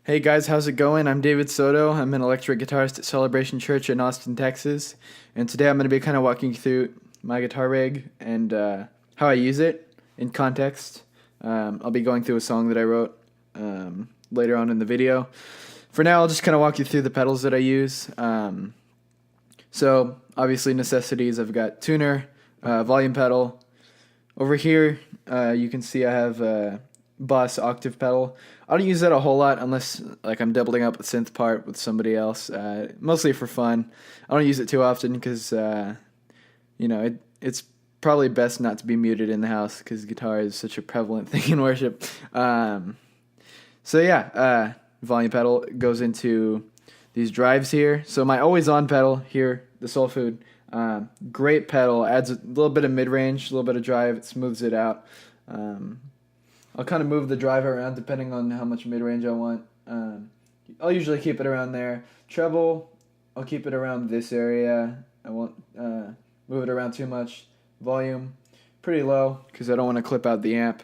Hey guys, how's it going? I'm David Soto. I'm an electric guitarist at Celebration Church in Austin, Texas. And today I'm going to be kind of walking you through my guitar rig and how I use it in context. I'll be going through a song that I wrote later on in the video. For now, I'll just kind of walk you through the pedals that I use. So, obviously, necessities. I've got tuner, volume pedal. Over here, you can see I have a Boss octave pedal. I don't use that a whole lot unless like I'm doubling up a synth part with somebody else, mostly for fun. I don't use it too often because it's probably best not to be muted in the house because guitar is such a prevalent thing in worship. Volume pedal goes into these drives here. So my always on pedal here, the Soul Food, great pedal, adds a little bit of mid-range, a little bit of drive, it smooths it out. I'll kind of move the drive around depending on how much mid-range I want. I'll usually keep it around there. Treble, I'll keep it around this area. I won't move it around too much. Volume, pretty low because I don't want to clip out the amp.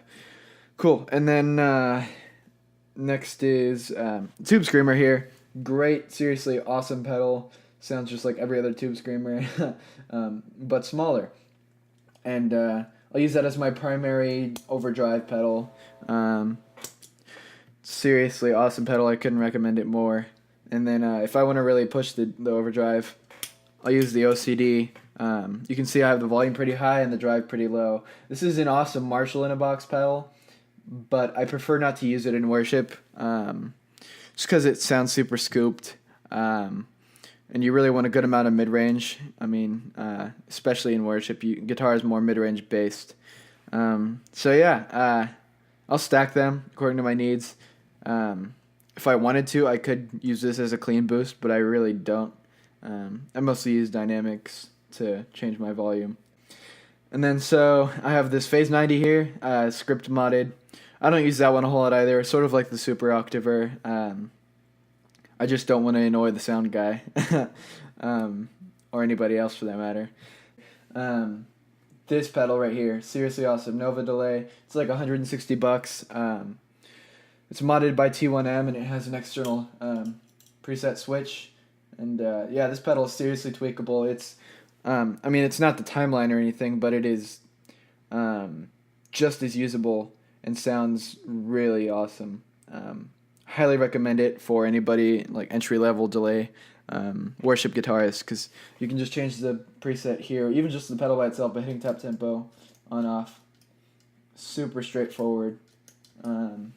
Cool. And then next is Tube Screamer here. Great, seriously awesome pedal. Sounds just like every other Tube Screamer, but smaller. And I'll use that as my primary overdrive pedal. Seriously awesome pedal. I couldn't recommend it more. And then if I want to really push the overdrive, I'll use the OCD. You can see I have the volume pretty high and the drive pretty low. This is an awesome Marshall in a box pedal, but I prefer not to use it in worship just because it sounds super scooped. And you really want a good amount of mid-range. I mean, especially in worship, guitar is more mid-range based. I'll stack them according to my needs. If I wanted to, I could use this as a clean boost, but I really don't. I mostly use dynamics to change my volume. And then so I have this Phase 90 here, script modded. I don't use that one a whole lot either. It's sort of like the Super Octaver. I just don't want to annoy the sound guy, or anybody else for that matter. This pedal right here, seriously awesome. Nova delay. It's like $160. It's modded by T1M and it has an external preset switch. And this pedal is seriously tweakable. It's, it's not the timeline or anything, but it is just as usable and sounds really awesome. Highly recommend it for anybody like entry-level delay worship guitarist because you can just change the preset here, even just the pedal by itself by hitting tap tempo on off. Super straightforward. And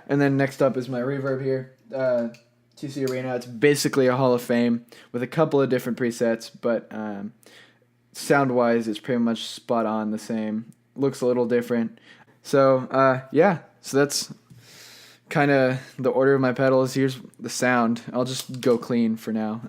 then next up is my Reverb here, TC Arena. It's basically a Hall of Fame with a couple of different presets, but sound-wise it's pretty much spot on the same. Looks a little different. So that's kind of the order of my pedals. Here's the sound. I'll just go clean for now.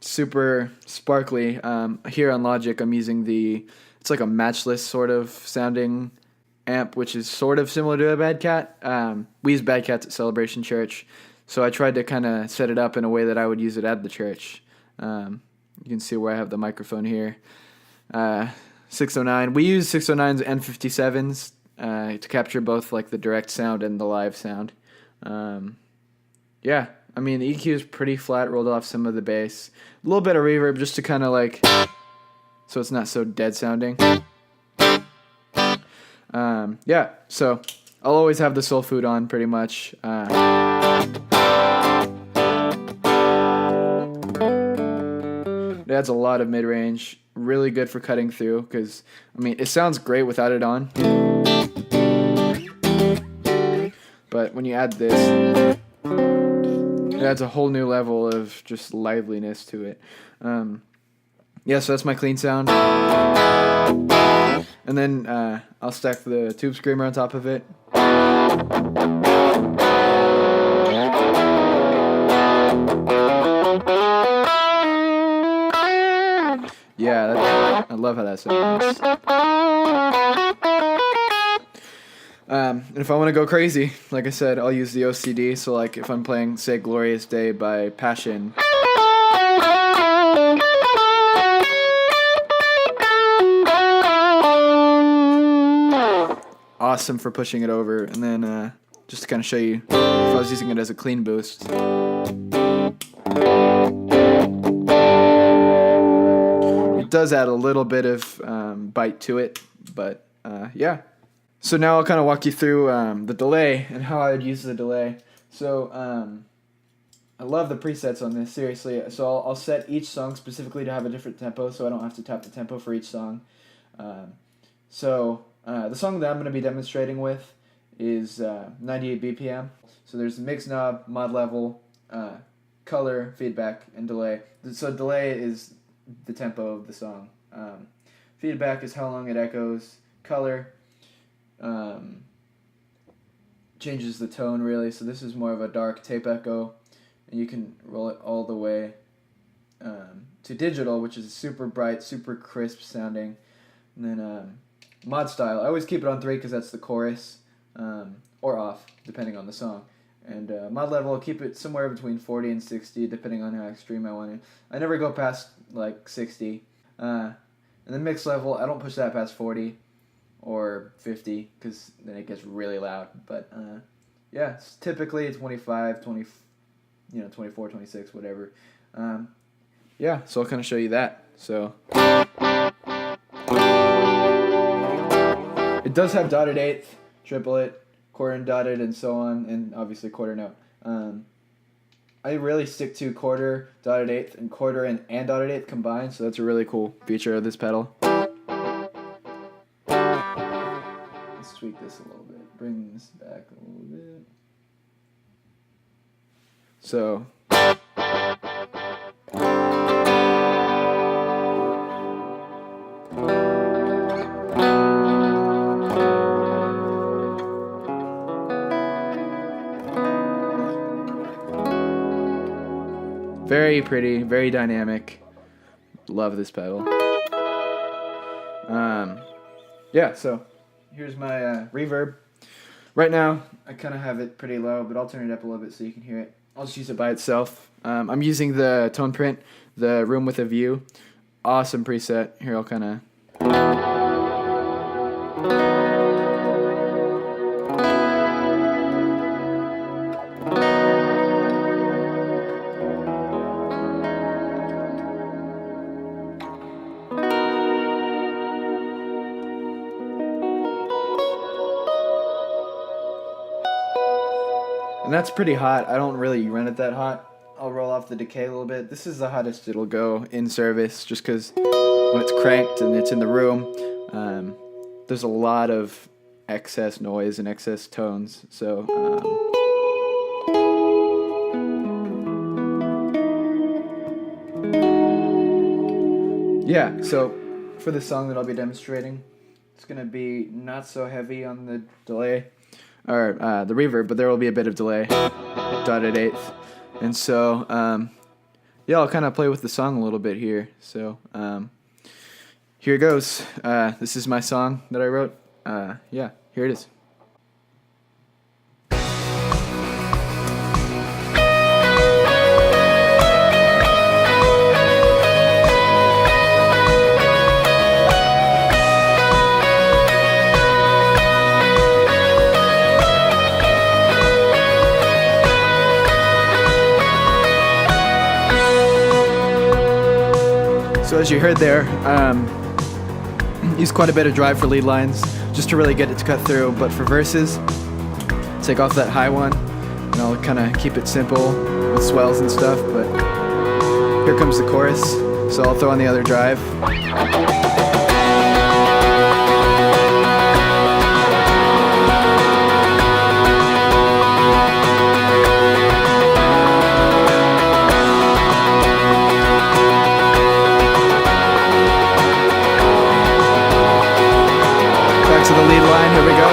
Super sparkly. Here on Logic I'm using it's like a matchless sort of sounding amp, which is sort of similar to a Bad Cat. We use Bad Cats at Celebration Church, so I tried to kind of set it up in a way that I would use it at the church. You can see where I have the microphone here. 609. We use 609s and 57s to capture both like the direct sound and the live sound. The EQ is pretty flat, rolled off some of the bass. A little bit of reverb just to kind of like, so it's not so dead sounding. So I'll always have the Soul Food on pretty much. It adds a lot of mid-range, really good for cutting through because, it sounds great without it on. But when you add this, it adds a whole new level of just liveliness to it. So that's my clean sound. And then I'll stack the Tube Screamer on top of it. I love how that sounds. And if I want to go crazy, like I said, I'll use the OCD. So like if I'm playing, say, Glorious Day by Passion, awesome for pushing it over. And then just to kind of show you, if I was using it as a clean boost. It does add a little bit of bite to it, but yeah. So now I'll kind of walk you through the delay and how I would use the delay. So I love the presets on this, seriously. So I'll set each song specifically to have a different tempo, so I don't have to tap the tempo for each song. The song that I'm going to be demonstrating with is 98 BPM. So there's mix knob, mod level, color, feedback, and delay. So delay is the tempo of the song. Feedback is how long it echoes. Color changes the tone, really. So this is more of a dark tape echo. And you can roll it all the way to digital, which is super bright, super crisp sounding. And then mod style, I always keep it on 3 because that's the chorus, or off, depending on the song. And mod level, I'll keep it somewhere between 40 and 60, depending on how extreme I want it. I never go past like 60. And then mix level, I don't push that past 40 or 50 because then it gets really loud. But yeah, typically it's 25, 20. 24, 26, whatever. Yeah, so I'll kind of show you that. So it does have dotted eighth, triplet, quarter and dotted, and so on, and obviously quarter note. I really stick to quarter, dotted eighth, and quarter and dotted eighth combined, so that's a really cool feature of this pedal. Let's tweak this a little bit, bring this back a little bit. So very pretty, very dynamic. Love this pedal. Yeah, so here's my reverb. Right now, I kind of have it pretty low, but I'll turn it up a little bit so you can hear it. I'll just use it by itself. I'm using the tone print, the Room with a View. Awesome preset. Here, I'll kind of... And that's pretty hot. I don't really run it that hot. I'll roll off the decay a little bit. This is the hottest it'll go in service, just because when it's cranked and it's in the room, there's a lot of excess noise and excess tones. So yeah, so for the song that I'll be demonstrating, it's going to be not so heavy on the delay, or the reverb, but there will be a bit of delay, dotted eighth. And so, yeah, I'll kind of play with the song a little bit here. So, here it goes. This is my song that I wrote. Yeah, here it is. So as you heard there, use quite a bit of drive for lead lines just to really get it to cut through, but for verses, take off that high one and I'll kind of keep it simple with swells and stuff, but here comes the chorus, so I'll throw on the other drive. To the lead line, here we go.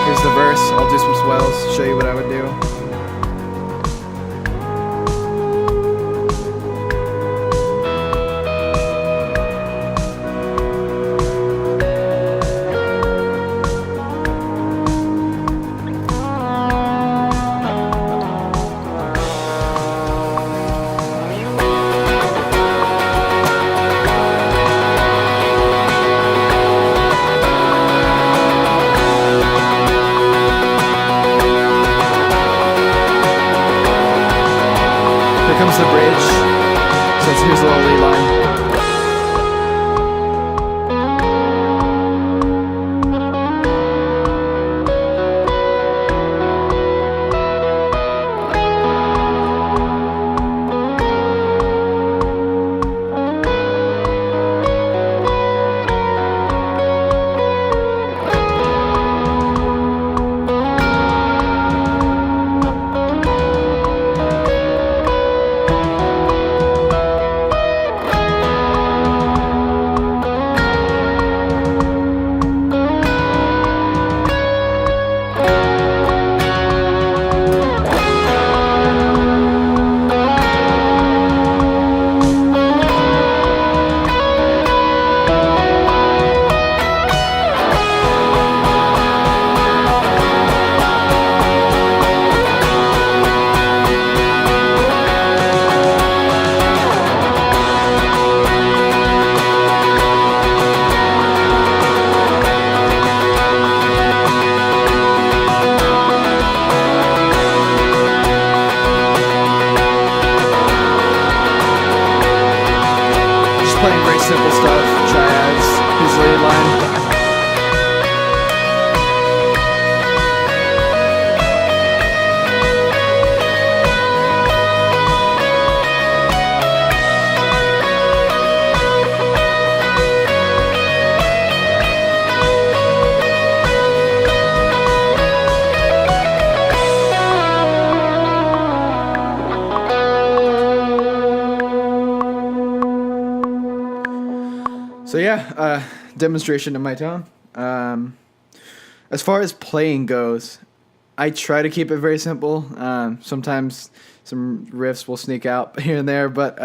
Here's the verse. I'll do some swells, show you what I would do. the bridge. So here's a little lead line. Playing very simple stuff, triads, his lead line. So yeah, demonstration of my tone. As far as playing goes, I try to keep it very simple. Sometimes some riffs will sneak out here and there, but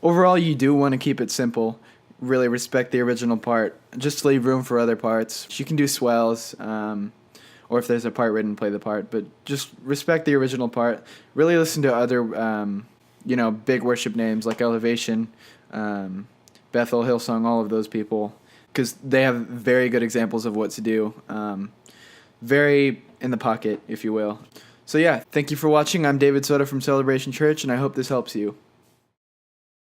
overall you do want to keep it simple. Really respect the original part. Just leave room for other parts. You can do swells, or if there's a part written, play the part. But just respect the original part. Really listen to other, big worship names like Elevation, Bethel, Hillsong, all of those people, because they have very good examples of what to do. Very in the pocket, if you will. So yeah, thank you for watching. I'm David Soda from Celebration Church, and I hope this helps you.